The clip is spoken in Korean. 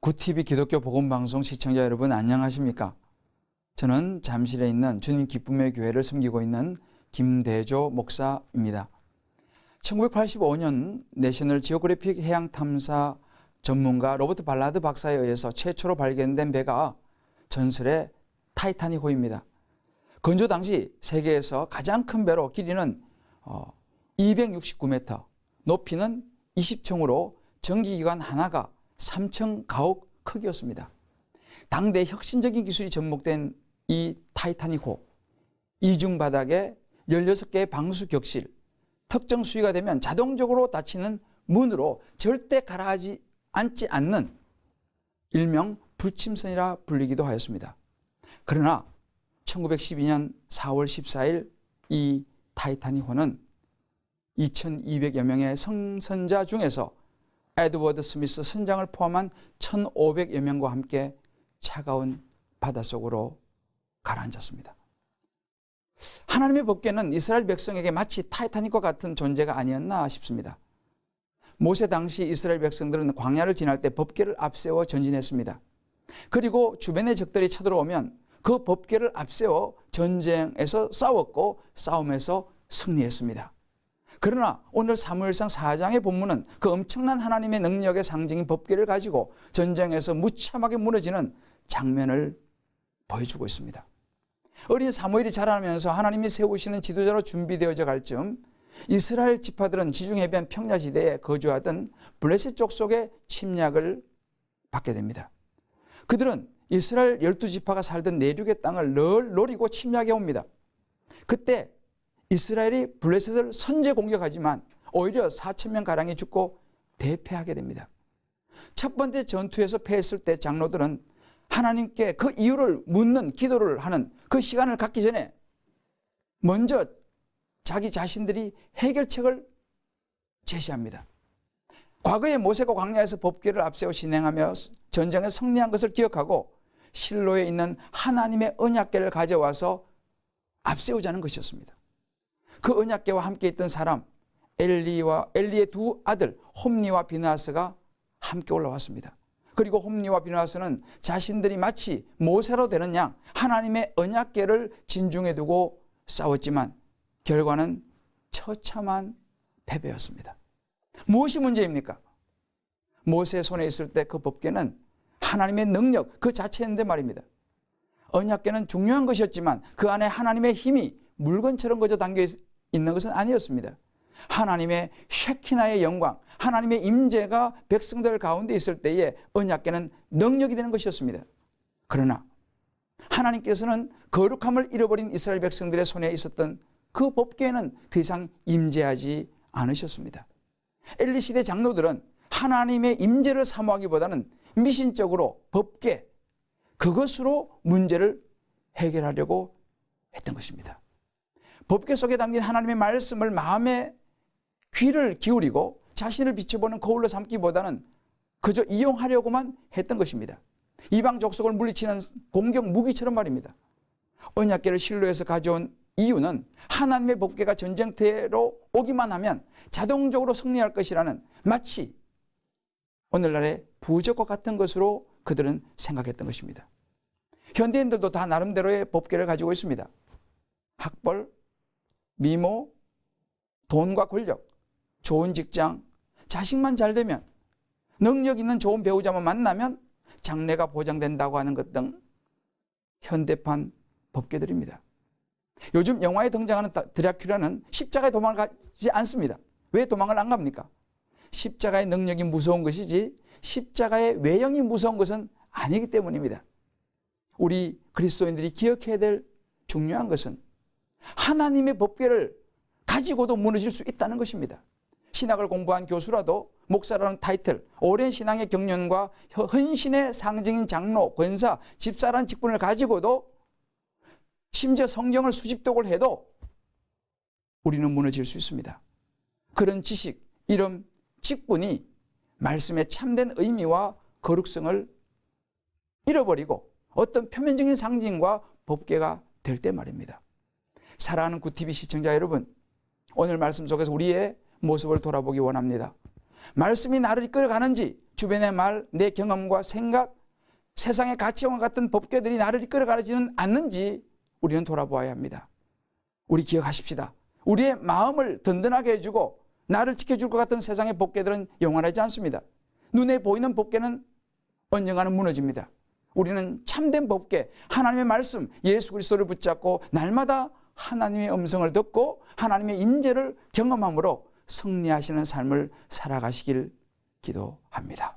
구티비 기독교 복음방송 시청자 여러분 안녕하십니까? 저는 잠실에 있는 주님 기쁨의 교회를 섬기고 있는 김대조 목사입니다. 1985년 내셔널 지오그래픽 해양 탐사 전문가 로버트 발라드 박사에 의해서 최초로 발견된 배가 전설의 타이타닉호입니다. 건조 당시 세계에서 가장 큰 배로 길이는 269m, 높이는 20층으로 전기기관 하나가 3층 가옥 크기였습니다. 당대 혁신적인 기술이 접목된 이 타이타닉호, 이중 바닥에 16개의 방수 격실, 특정 수위가 되면 자동적으로 닫히는 문으로 절대 가라앉지 않는 일명 불침선이라 불리기도 하였습니다. 그러나 1912년 4월 14일 이 타이타닉호는 2200여 명의 승선자 중에서 에드워드 스미스 선장을 포함한 1500여 명과 함께 차가운 바닷속으로 가라앉았습니다. 하나님의 법궤는 이스라엘 백성에게 마치 타이타닉과 같은 존재가 아니었나 싶습니다. 모세 당시 이스라엘 백성들은 광야를 지날 때 법궤를 앞세워 전진했습니다. 그리고 주변의 적들이 쳐들어오면 그 법궤를 앞세워 전쟁에서 싸웠고 싸움에서 승리했습니다. 그러나 오늘 사무엘상 4장의 본문은 그 엄청난 하나님의 능력의 상징인 법궤를 가지고 전쟁에서 무참하게 무너지는 장면을 보여주고 있습니다. 어린 사무엘이 자라면서 하나님이 세우시는 지도자로 준비되어져 갈 즈음 이스라엘 지파들은 지중해변 평야지대에 거주하던 블레셋 족속의 침략을 받게 됩니다. 그들은 이스라엘 12지파가 살던 내륙의 땅을 늘 노리고 침략해 옵니다. 그때 이스라엘이 블레셋을 선제 공격하지만 오히려 4,000명가량이 죽고 대패하게 됩니다. 첫 번째 전투에서 패했을 때 장로들은 하나님께 그 이유를 묻는 기도를 하는 그 시간을 갖기 전에 먼저 자기 자신들이 해결책을 제시합니다. 과거에 모세가 광야에서 법궤를 앞세워 진행하며 전쟁에 승리한 것을 기억하고 실로에 있는 하나님의 언약궤를 가져와서 앞세우자는 것이었습니다. 그 언약궤와 함께 있던 사람 엘리의 두 아들 홈니와 비느하스가 함께 올라왔습니다. 그리고 홈니와 비느하스는 자신들이 마치 모세로 되는 양 하나님의 언약궤를 진중에 두고 싸웠지만 결과는 처참한 패배였습니다. 무엇이 문제입니까? 모세의 손에 있을 때 그 법궤는 하나님의 능력 그 자체였는데 말입니다. 언약궤는 중요한 것이었지만 그 안에 하나님의 힘이 물건처럼 그저 담겨 있는 것은 아니었습니다. 하나님의 쉐키나의 영광, 하나님의 임재가 백성들 가운데 있을 때에 언약궤는 능력이 되는 것이었습니다. 그러나 하나님께서는 거룩함을 잃어버린 이스라엘 백성들의 손에 있었던 그 법궤는 더 이상 임재하지 않으셨습니다. 엘리 시대 장로들은 하나님의 임재를 사모하기보다는 미신적으로 법궤, 그것으로 문제를 해결하려고 했던 것입니다. 법궤 속에 담긴 하나님의 말씀을 마음에 귀를 기울이고 자신을 비춰보는 거울로 삼기보다는 그저 이용하려고만 했던 것입니다. 이방 족속을 물리치는 공격 무기처럼 말입니다. 언약궤를 실로에서 가져온 이유는 하나님의 법궤가 전쟁터로 오기만 하면 자동적으로 승리할 것이라는 마치 오늘날의 부적과 같은 것으로 그들은 생각했던 것입니다. 현대인들도 다 나름대로의 법궤를 가지고 있습니다. 학벌, 미모, 돈과 권력, 좋은 직장, 자식만 잘 되면, 능력 있는 좋은 배우자만 만나면 장래가 보장된다고 하는 것 등 현대판 법궤들입니다. 요즘 영화에 등장하는 드라큘라는 십자가에 도망가지 않습니다. 왜 도망을 안 갑니까? 십자가의 능력이 무서운 것이지 십자가의 외형이 무서운 것은 아니기 때문입니다. 우리 그리스도인들이 기억해야 될 중요한 것은 하나님의 법궤를 가지고도 무너질 수 있다는 것입니다. 신학을 공부한 교수라도 목사라는 타이틀, 오랜 신앙의 경륜과 헌신의 상징인 장로, 권사, 집사라는 직분을 가지고도 심지어 성경을 수집독을 해도 우리는 무너질 수 있습니다. 그런 지식, 이런 직분이 말씀의 참된 의미와 거룩성을 잃어버리고 어떤 표면적인 상징과 법궤가 될 때 말입니다. 사랑하는 구티비 시청자 여러분, 오늘 말씀 속에서 우리의 모습을 돌아보기 원합니다. 말씀이 나를 이끌어가는지 주변의 말, 내 경험과 생각, 세상의 가치와 같은 법궤들이 나를 이끌어가지는 않는지 우리는 돌아보아야 합니다. 우리 기억하십시다. 우리의 마음을 든든하게 해주고 나를 지켜줄 것 같은 세상의 법궤들은 영원하지 않습니다. 눈에 보이는 법궤는 언젠가는 무너집니다. 우리는 참된 법궤, 하나님의 말씀, 예수 그리스도를 붙잡고 날마다 하나님의 음성을 듣고 하나님의 인재를 경험함으로 승리하시는 삶을 살아가시길 기도합니다.